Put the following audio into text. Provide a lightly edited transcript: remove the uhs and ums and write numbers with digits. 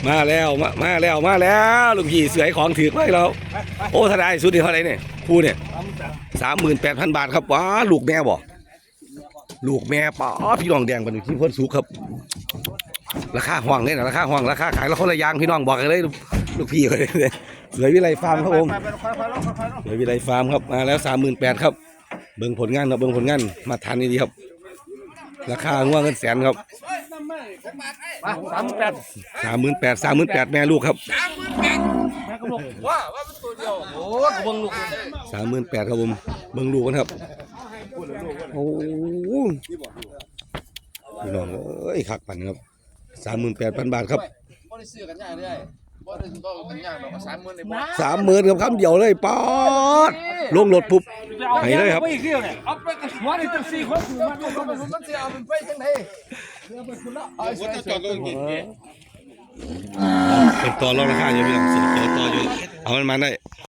มาแล้วลูกพี่เสือของถือไว้แล้วโอ้ทนายสุดที่เท่าไรเนี่ยคู่เนี่ย38,000 บาทครับว้าลูกแม่บ่ลูกแม่ป๋าพี่น้องแดงเป็นที่พ้นสูงครับราคาห่วงเนี่ยนะราคาห่วงราคาขายแล้วคนละยางพี่น้องบอกกันเลยลูกพี่เลยเสือวิไลฟาร์มครับผมเสือวิไลฟาร์มครับมาแล้ว38,000ครับเบิ่งผลงานครับเบิ่งผลงานมาทันนี่ดีครับราคาง่วงเงินแสนครับ38,000แม่ลูกครับ38,000ครับผมเบิ่งลูกกันครับโอ้พี่น้องเอ้ยคักปั่นครับ38,000 บาทครับ30,000ครับคำเดียวเลยป๊อดลงรถปุ๊บให้เลยครับเป็นตัวรองราคาอยู่พี่น้องต่ออยู่เอามันมาได้